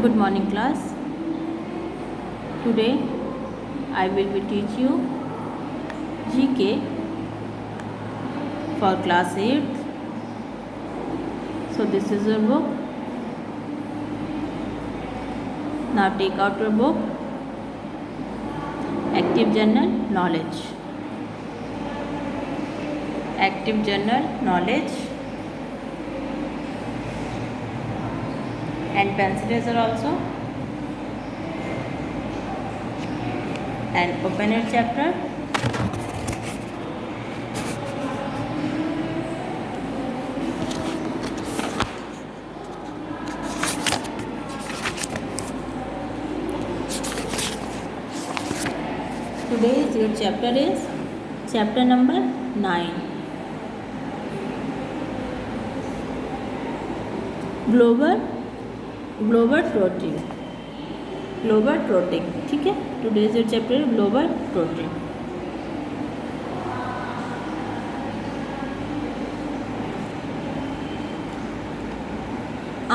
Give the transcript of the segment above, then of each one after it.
Good morning class. Today I will be teach you GK for class 8th. So this is your book. Now take out your book. Active General Knowledge. Active General Knowledge. And pencil eraser also. And open your chapter. Today's your chapter is chapter number 9. Global trotting. ठीक है. Today's your chapter global trotting.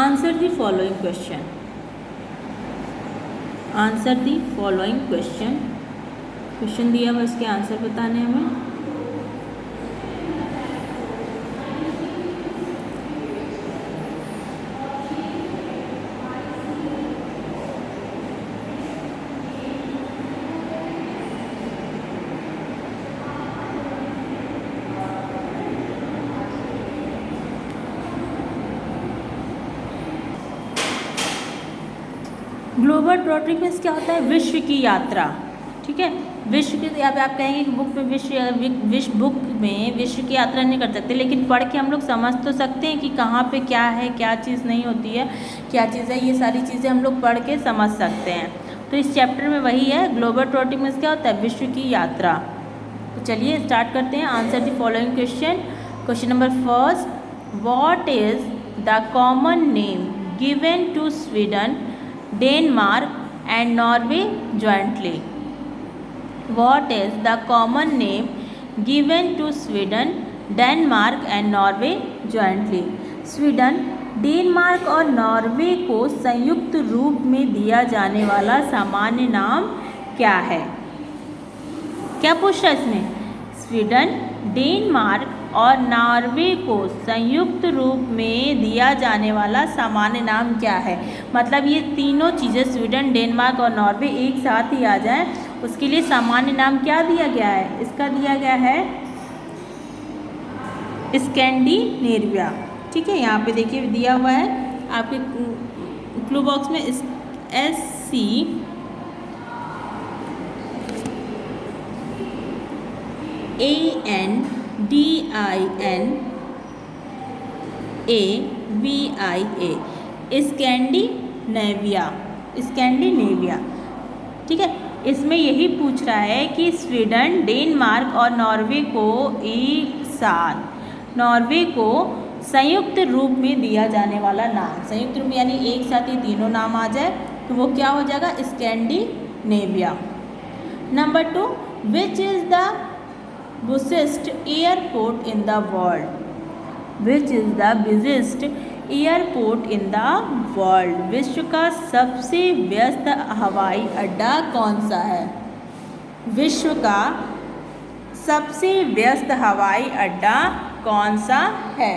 Answer the following question. Answer the following question. Question दिया हुआ, इसके answer बताने हमें. Global ट्रोटिंग में क्या होता है? विश्व की यात्रा. ठीक है. विश्व की, यहाँ पे आप कहेंगे कि बुक में बुक में विश्व की यात्रा नहीं कर सकते, लेकिन पढ़ के हम लोग समझ तो सकते हैं कि कहाँ पे क्या है, क्या चीज़ नहीं होती है, क्या चीज़ है. ये सारी चीज़ें हम लोग पढ़ के समझ सकते हैं. तो इस चैप्टर में वही है. ग्लोबल ट्रोटिंग में क्या होता है? विश्व की यात्रा. तो चलिए स्टार्ट करते हैं. Answer the following question. Question number first. What is the common name given to Sweden, Denmark and Norway jointly? What is the common name given to Sweden, Denmark and Norway jointly? Sweden, Denmark और Norway को संयुक्त रूप में दिया जाने वाला सामान्य नाम क्या है? क्या पूछ रहा है इसमें? स्वीडन, डेनमार्क और नॉर्वे को संयुक्त रूप में दिया जाने वाला सामान्य नाम क्या है? मतलब ये तीनों चीज़ें स्वीडन, डेनमार्क और नॉर्वे एक साथ ही आ जाएं, उसके लिए सामान्य नाम क्या दिया गया है? इसका दिया गया है स्कैंडिनेविया. ठीक है. यहाँ पे देखिए दिया हुआ है आपके क्लू बॉक्स में SCANDINAVIA. स्कैंडिनेविया. ठीक है. इसमें यही पूछ रहा है कि स्वीडन, डेनमार्क और नॉर्वे को एक साथ, नॉर्वे को संयुक्त रूप में दिया जाने वाला नाम. संयुक्त रूप यानी एक साथ ही तीनों नाम आ जाए तो वो क्या हो जाएगा? Scandinavia. Number 2. Which is the busiest airport in the world? Which is the busiest airport in the world? विश्व का सबसे व्यस्त हवाई अड्डा कौन सा है? विश्व का सबसे व्यस्त हवाई अड्डा कौन सा है?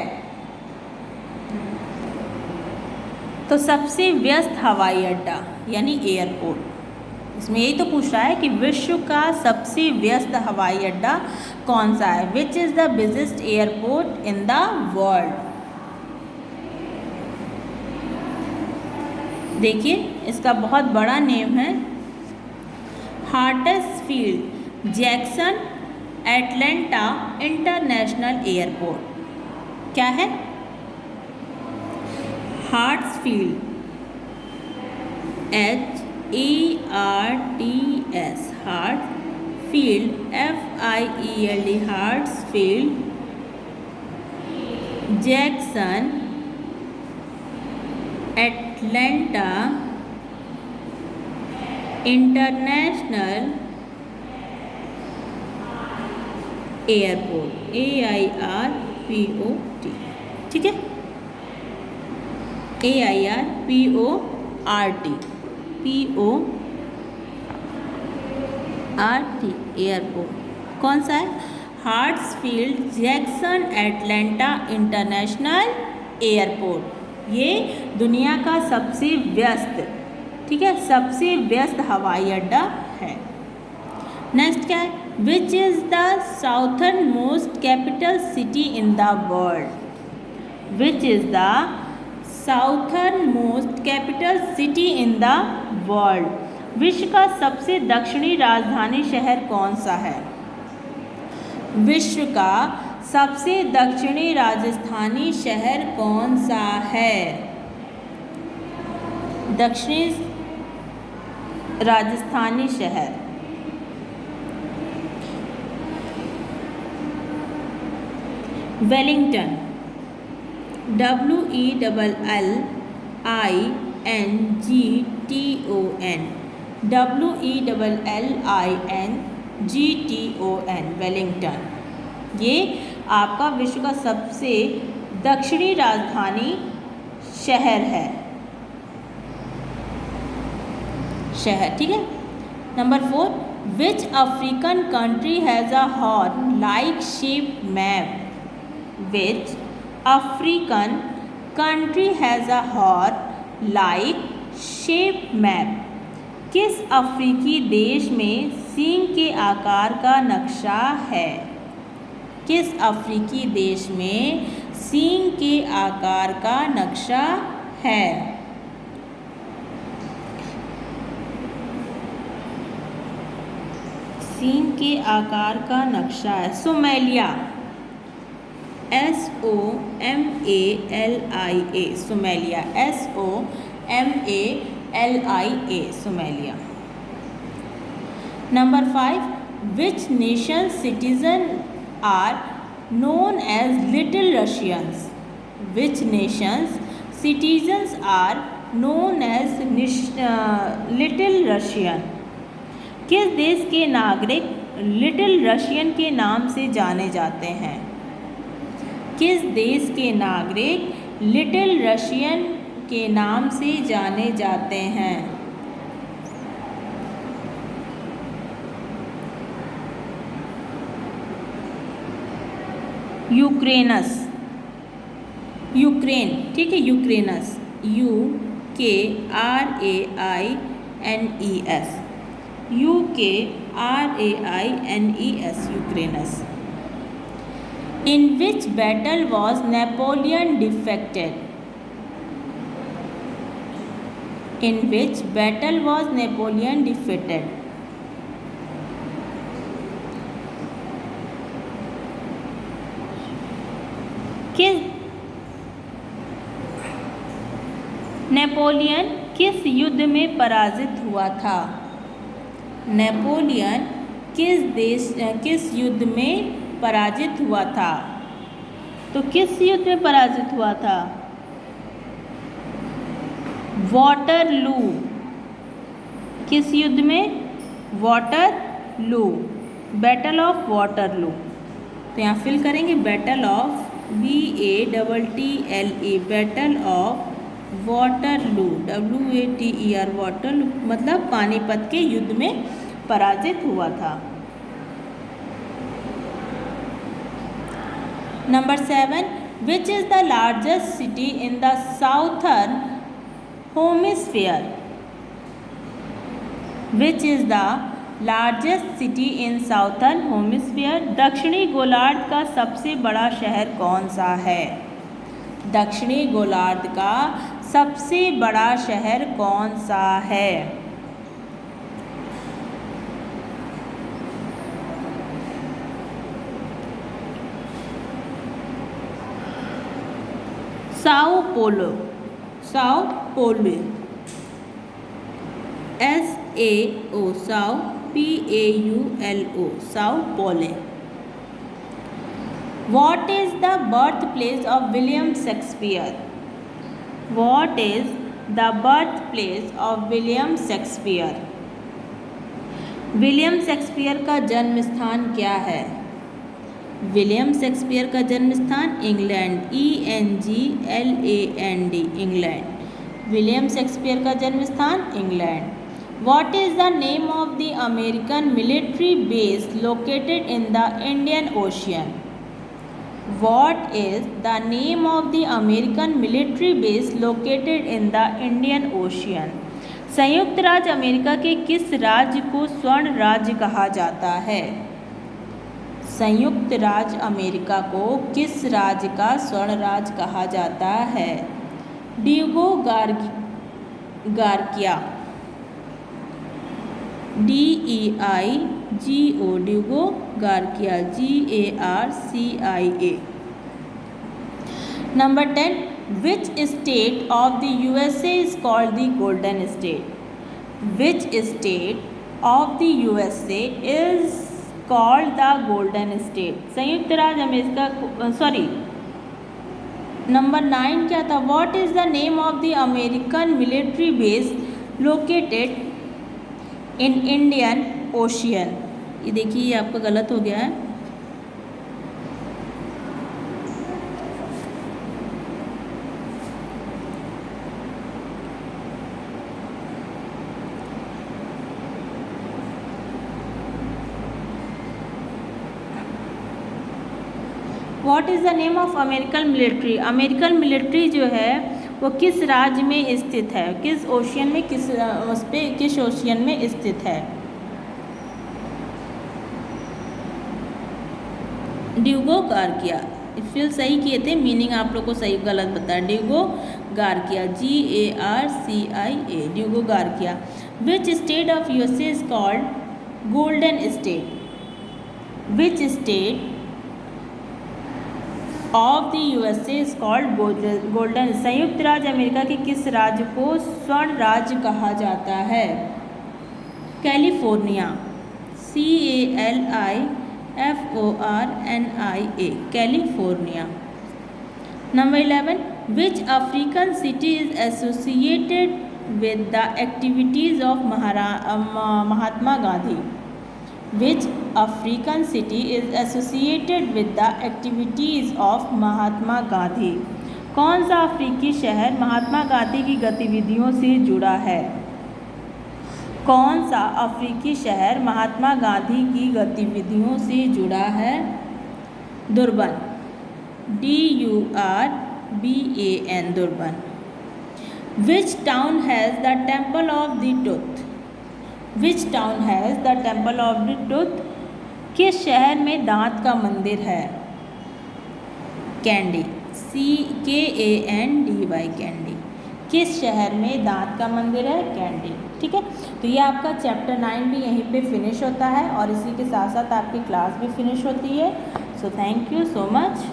तो सबसे व्यस्त हवाई अड्डा यानी एयरपोर्ट. इसमें यही तो पूछ रहा है कि विश्व का सबसे व्यस्त हवाई अड्डा कौन सा है? Which is the biggest airport in the world? देखिए इसका बहुत बड़ा नेम है. Hartsfield Jackson Atlanta international airport. क्या है? Hartsfield, HARTS, Hartsfield, FIELD, Hartsfield, Jackson Atlanta international airport. AIRPORT. ठीक है. AIRPORT. PORT, PORT एयरपोर्ट कौन सा है? Hartsfield Jackson Atlanta international airport. ये दुनिया का सबसे व्यस्त, ठीक है, सबसे व्यस्त हवाई अड्डा है। नेक्स्ट क्या है? Which is the southern most capital city in the world? Which is the southern most capital city in the world? विश्व का सबसे दक्षिणी राजधानी शहर कौन सा है? विश्व का सबसे दक्षिणी राजधानी शहर कौन सा है? दक्षिणी राजस्थानी शहर, वेलिंगटन, WELLINGTON, वेलिंगटन। ये आपका विश्व का सबसे दक्षिणी राजधानी शहर है, ठीक है। Number 4, which African country has a horn like shape map? Which African country has a horn like shape map? किस अफ्रीकी देश में सींग के आकार का नक्शा है? किस अफ्रीकी देश में सींग के आकार का नक्शा है? सींग के आकार का नक्शा है Somalia, SOMALIA, Somalia, SOMALIA, Somalia. Number 5, which nation citizen are known as little Russians? Which nations citizens are known as little Russian? किस देश के नागरिक लिटिल रशियन के नाम से जाने जाते हैं? किस देश के नागरिक लिटिल रशियन के नाम से जाने जाते हैं? यूक्रेनस, यूक्रेन, ठीक है, यूक्रेनस, UKRAINES, UKRAINES, यूक्रेनस। In which battle was Napoleon defeated? In which battle was Napoleon defeated? Napoleon किस युद्ध में पराजित हुआ था? नेपोलियन किस युद्ध में पराजित हुआ था? तो किस युद्ध में पराजित हुआ था? वाटरलू। किस युद्ध में? Waterloo, battle of Waterloo. तो यहाँ फिल करेंगे battle of BATTLE, battle of Waterloo, WATER, Waterloo मतलब पानीपत के युद्ध में पराजित हुआ था। Number 7, which is the largest city in the southern hemisphere? Which is the largest city in southern hemisphere? दक्षिणी गोलार्ध का सबसे बड़ा शहर कौन सा है? दक्षिणी गोलार्ध का सबसे बड़ा शहर कौन सा है? Sao Paulo, Sao Paulo, SAO, Sao PAULO, Sao Paulo. What is the birthplace of William Shakespeare? What is the birthplace of William Shakespeare? William Shakespeare का जन्म स्थान क्या है? विलियम शेक्सपियर का जन्म स्थान England, ENGLAND, England. William Shakespeare का जन्म स्थान England. What is the name of the American military base located in the Indian Ocean? What is the name of the American military base located in the Indian Ocean? संयुक्त राज्य America के किस राज्य को स्वर्ण राज्य कहा जाता है? संयुक्त राज्य अमेरिका को किस राज्य का स्वर्ण राज्य कहा जाता है? Diego Garcia, DEIGO, Diego Garcia, GARCIA। Number 10, which state of the USA is called the golden state? Which state of the USA is called the golden state? संयुक्त राज्य अमेरिका, सॉरी नंबर 9 क्या था? What is the name of the American military base located in Indian ocean? ये देखिए, ये आपका गलत हो गया है। What is the name of American military? American military जो है वो किस राज्य में स्थित है? किस ओशियन में, किस ओशियन में स्थित है? Diego Garcia. फिल सही किए थे, मीनिंग आप लोग को सही गलत बताया। Diego Garcia, GARCIA, Diego Garcia. Which state of USA is called golden state? Which state of the USA is called golden? संयुक्त राज्य अमेरिका के किस राज्य को स्वर्ण राज्य कहा जाता है? California, CALIFORNIA, California. Number 11, which African city is associated with the activities of Mahatma Gandhi? Which African city is associated with the activities of Mahatma Gandhi? कौन सा अफ्रीकी शहर महात्मा गांधी की गतिविधियों से जुड़ा है? कौन सा अफ्रीकी शहर महात्मा गांधी की गतिविधियों से जुड़ा है? दुर्बन, DURBAN, दुर्बन। Which town has the temple of the tooth? Which town has the temple of the tooth? किस शहर में दांत का मंदिर है? Candy, CANDY, candy. किस शहर में दांत का मंदिर है? कैंडी। ठीक है, तो ये आपका चैप्टर 9 भी यहीं पे फिनिश होता है और इसी के साथ साथ आपकी क्लास भी फिनिश होती है। So thank you so much.